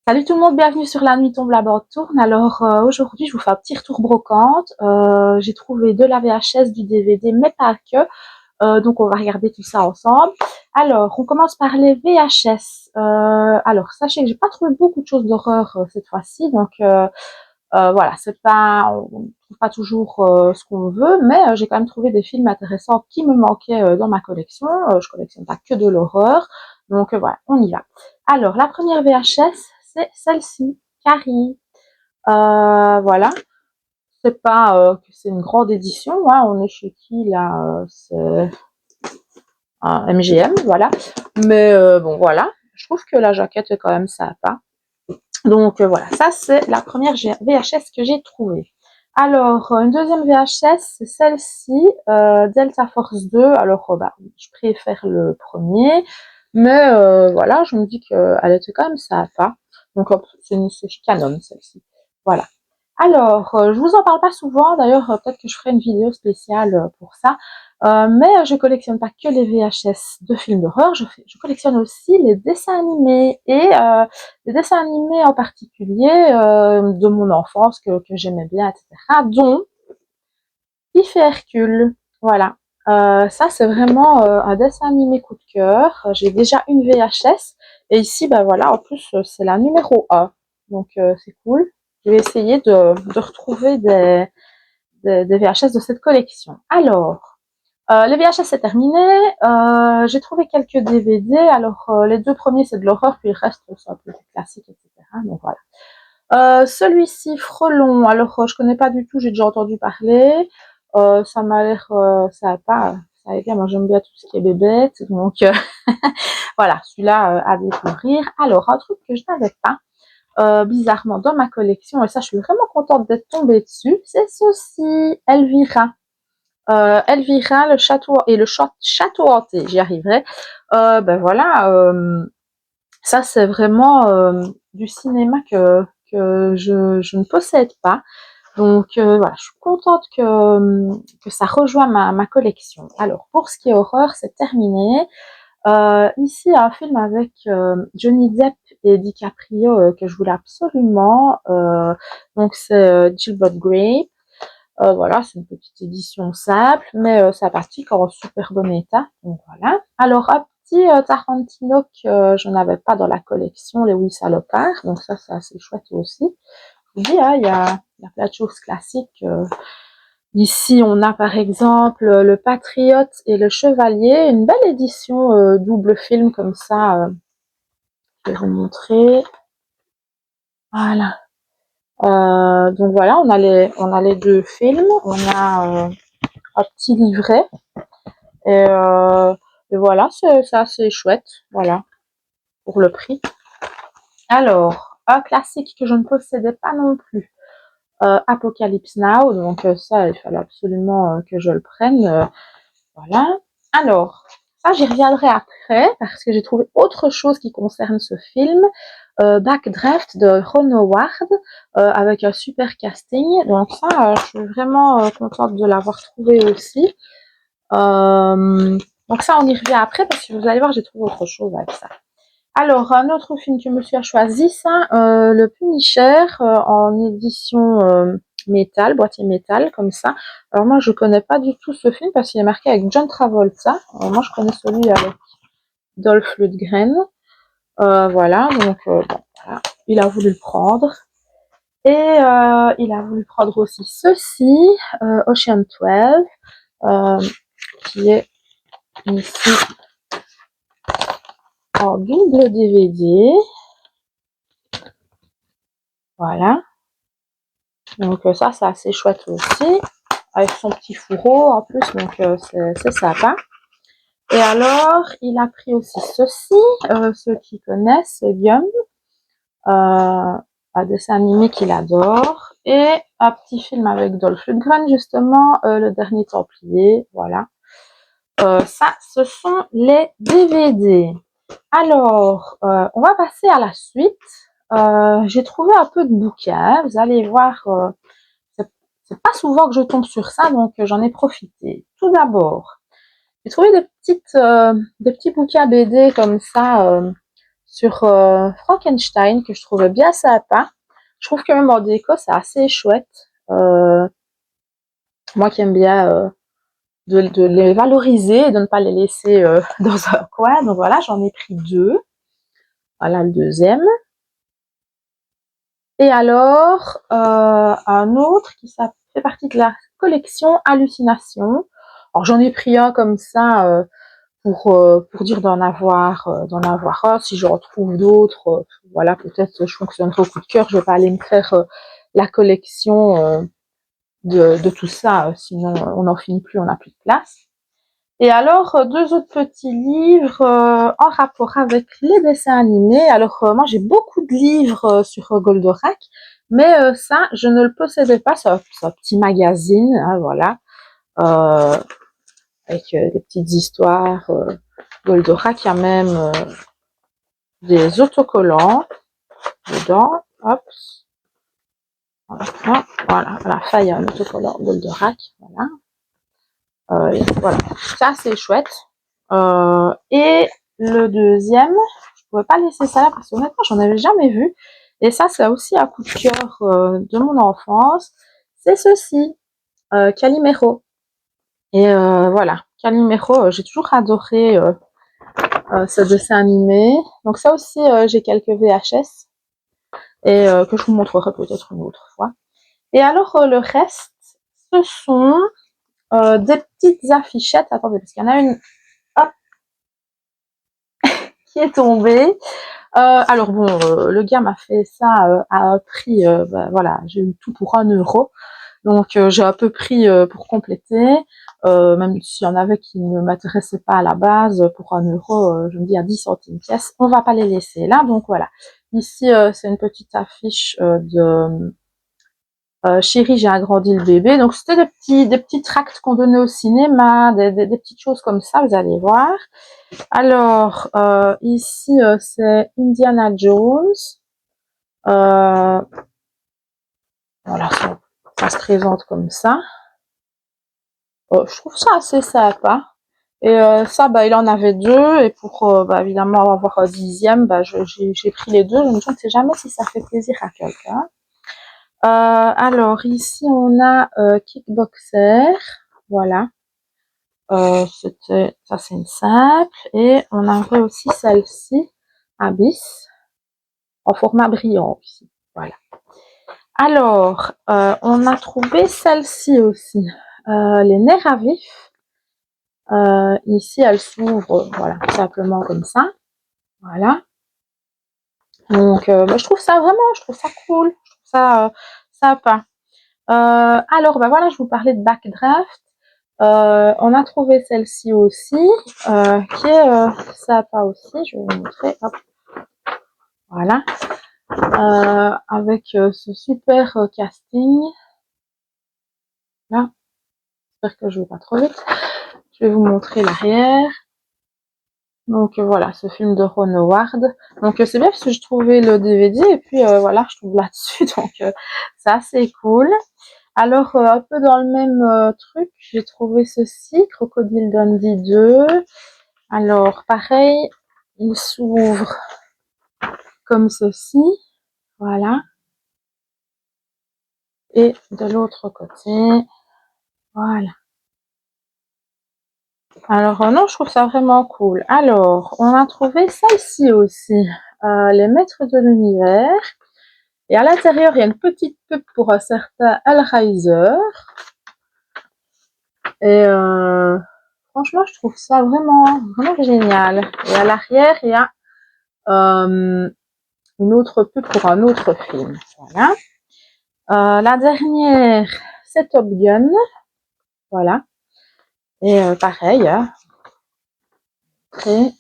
Salut tout le monde, bienvenue sur La Nuit tombe, la bande tourne. Alors aujourd'hui, je vous fais un petit retour brocante. J'ai trouvé de la VHS, du DVD, mais pas que. Donc on va regarder tout ça ensemble. Alors, on commence par les VHS. Alors, sachez que j'ai pas trouvé beaucoup de choses d'horreur cette fois-ci. Donc voilà, c'est pas, on ne trouve pas toujours ce qu'on veut, mais j'ai quand même trouvé des films intéressants qui me manquaient dans ma collection. Je collectionne pas que de l'horreur. Donc voilà, on y va. Alors, la première VHS, c'est celle-ci, Carrie. Voilà, c'est pas que c'est une grande édition, hein. On est chez qui là? C'est un MGM, voilà. Mais bon, voilà, je trouve que la jaquette est quand même sympa. Donc voilà, ça c'est la première VHS que j'ai trouvée. Alors, une deuxième VHS, c'est celle-ci, Delta Force 2. Alors, bah, je préfère le premier, mais voilà, je me dis qu'elle était quand même sympa. Donc, c'est Canon, celle-ci. Voilà. Alors, je vous en parle pas souvent, d'ailleurs, peut-être que je ferai une vidéo spéciale pour ça. Mais je collectionne pas que les VHS de films d'horreur, je collectionne aussi les dessins animés et des dessins animés en particulier de mon enfance que j'aimais bien, etc. Dont Pif et Hercule. Voilà. Ça, c'est vraiment un dessin animé coup de cœur. J'ai déjà une VHS. Et ici, ben voilà, en plus, c'est la numéro 1. Donc, c'est cool. Je vais essayer de retrouver des VHS de cette collection. Alors, les VHS c'est terminé. J'ai trouvé quelques DVD. Alors, les deux premiers, c'est de l'horreur, puis le reste, c'est un peu du classique, etc. Donc, voilà. Celui-ci, Frelon, alors je connais pas du tout, j'ai déjà entendu parler. Ça m'a l'air sympa. Ça a été, moi j'aime bien tout ce qui est bébête, donc voilà, celui-là à découvrir. Alors, un truc que je n'avais pas, bizarrement, dans ma collection, et ça je suis vraiment contente d'être tombée dessus, c'est ceci, Elvira. Elvira, le château et le château hanté, j'y arriverai. Ben voilà, ça c'est vraiment du cinéma que je ne possède pas. Donc voilà, je suis contente que ça rejoint ma collection. Alors pour ce qui est horreur, c'est terminé. Ici, un film avec Johnny Depp et DiCaprio que je voulais absolument. Donc c'est Gilbert Grape. Voilà, c'est une petite édition simple, mais ça pratique en super bon état. Donc voilà. Alors un petit Tarantino que je n'avais pas dans la collection, les 8 salopards. Donc ça, c'est assez chouette aussi. Je vous dis, hein, il y a plein de choses classiques. Ici, on a par exemple le Patriote et le Chevalier, une belle édition double film comme ça. Je vais vous montrer. Voilà. Donc voilà, on a les deux films. On a un petit livret. Et, euh, et voilà, c'est assez chouette. Voilà, pour le prix. Alors, un classique que je ne possédais pas non plus. Apocalypse Now. Donc ça, il fallait absolument que je le prenne. Voilà. Alors, ça, j'y reviendrai après parce que j'ai trouvé autre chose qui concerne ce film. Backdraft de Ron Howard avec un super casting. Donc ça, je suis vraiment contente de l'avoir trouvé aussi. Donc ça, on y revient après parce que vous allez voir, j'ai trouvé autre chose avec ça. Alors, un autre film que monsieur a choisi, ça, le Punisher en édition métal, boîtier métal, comme ça. Alors moi, je connais pas du tout ce film parce qu'il est marqué avec John Travolta. Alors, moi, je connais celui avec Dolph Lundgren. Voilà, donc bon, voilà. Il a voulu le prendre. Et il a voulu prendre aussi ceci, Ocean 12, qui est ici en double DVD. Voilà. Donc ça, c'est assez chouette aussi. Avec son petit fourreau en plus, donc c'est sympa. Et alors, il a pris aussi ceci, ceux qui connaissent, Gum, un dessin animé qu'il adore, et un petit film avec Dolph Lundgren, justement, Le Dernier Templier, voilà. Ça, ce sont les DVD. Alors, on va passer à la suite. J'ai trouvé un peu de bouquins, vous allez voir, c'est pas souvent que je tombe sur ça, donc j'en ai profité. Tout d'abord, j'ai trouvé des petits bouquins BD comme ça, sur Frankenstein que je trouvais bien sympa. Je trouve que même en déco, c'est assez chouette. Moi qui aime bien de les valoriser et de ne pas les laisser dans un coin. Donc voilà, j'en ai pris 2. Voilà le deuxième. Et alors, un autre qui ça fait partie de la collection Hallucination. Alors j'en ai pris un comme ça pour dire d'en avoir un. Si je retrouve d'autres, voilà, peut-être je fonctionnerai au coup de cœur. Je vais pas aller me faire la collection de tout ça, sinon on n'en finit plus, on n'a plus de place. Et alors, 2 autres petits livres en rapport avec les dessins animés. Alors, moi, j'ai beaucoup de livres sur Goldorak, mais ça, je ne le possédais pas. C'est un petit magazine, hein, voilà, avec des petites histoires. Goldorak, il y a même des autocollants dedans. Hop, voilà, voilà, à la fin, il y a un autocollant Goldorak, voilà. Voilà, ça c'est chouette. Et le deuxième, je pouvais pas laisser ça là parce que honnêtement j'en avais jamais vu. Et ça c'est aussi un coup de cœur de mon enfance. C'est ceci, Calimero. Et voilà, Calimero, j'ai toujours adoré ce dessin animé. Donc ça aussi j'ai quelques VHS et que je vous montrerai peut-être une autre fois. Et alors le reste, ce sont des petites affichettes. Attendez, parce qu'il y en a une hop, qui est tombée. Alors bon, le gars m'a fait ça à un prix, bah, voilà, j'ai eu tout pour 1 €. Donc j'ai un peu pris pour compléter. Même s'il y en avait qui ne m'intéressaient pas à la base, pour 1 €, je me dis à 10 centimes pièce, on va pas les laisser là. Donc voilà. Ici, c'est une petite affiche de Chérie, j'ai agrandi le bébé. Donc c'était des petits tracts qu'on donnait au cinéma, des petites choses comme ça, vous allez voir. Alors, ici, c'est Indiana Jones. Voilà, ça se présente comme ça. Je trouve ça assez sympa. Et ça, bah, il en avait 2. Et pour, bah, évidemment, avoir un 10e, bah, j'ai pris les 2. Je me dis, jamais si ça fait plaisir à quelqu'un. Alors, ici, on a Kickboxer. Voilà. Ça, c'est une simple. Et on avait aussi celle-ci, Abyss, en format brillant aussi. Voilà. Alors, on a trouvé celle-ci aussi, les nerfs à vif. Ici, elle s'ouvre, voilà, simplement comme ça. Voilà. Donc, bah, je trouve ça cool, je trouve ça sympa. Alors, bah voilà, je vous parlais de Backdraft. On a trouvé celle-ci aussi, qui est sympa aussi. Je vais vous montrer. Hop. Voilà. Avec ce super casting. Là. J'espère que je ne vais pas trop vite. Je vais vous montrer l'arrière. Donc voilà, ce film de Ron Howard. Donc c'est bien parce que je trouvais le DVD et puis voilà, je trouve là-dessus. Donc c'est assez cool. Alors un peu dans le même truc, j'ai trouvé ceci, Crocodile Dundee 2. Alors pareil, il s'ouvre comme ceci. Voilà. Et de l'autre côté, voilà. Alors non, je trouve ça vraiment cool. Alors, on a trouvé celle-ci aussi, les Maîtres de l'Univers. Et à l'intérieur, il y a une petite pub pour un certain Hellraiser. Et franchement, je trouve ça vraiment, vraiment génial. Et à l'arrière, il y a une autre pub pour un autre film. Voilà. La dernière, c'est Top Gun. Voilà. Et pareil, hein. C'est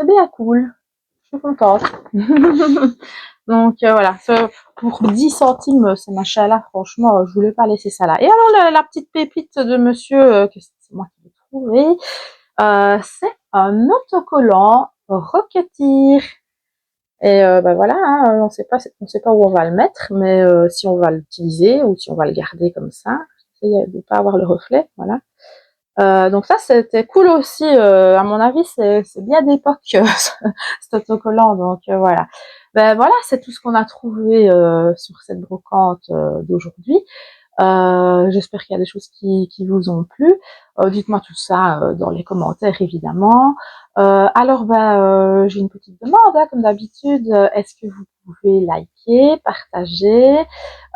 bien cool. Je suis contente. Donc voilà, pour 10 centimes, c'est machin-là, franchement, je voulais pas laisser ça là. Et alors la pettte pépite de monsieur, que c'est moi qui l'ai trouvé, c'est un autocollant Rocketeer. Et bah voilà, hein, on sait pas où on va le mettre, mais si on va l'utiliser ou si on va le garder comme ça, j'essaie de pas avoir le reflet, voilà. Donc ça, c'était cool aussi. À mon avis, c'est bien d'époque cet autocollant. Donc voilà. Ben voilà, c'est tout ce qu'on a trouvé sur cette brocante d'aujourd'hui. J'espère qu'il y a des choses qui vous ont plu. Dites-moi tout ça dans les commentaires, évidemment. Alors, j'ai une petite demande, hein, comme d'habitude. Est-ce que vous pouvez liker, partager,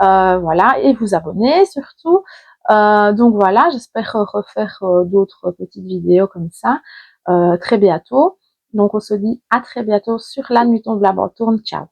voilà, et vous abonner surtout. Donc voilà, j'espère refaire d'autres petites vidéos comme ça très bientôt. Donc on se dit à très bientôt sur la nuit tombe la bande tourne. Ciao.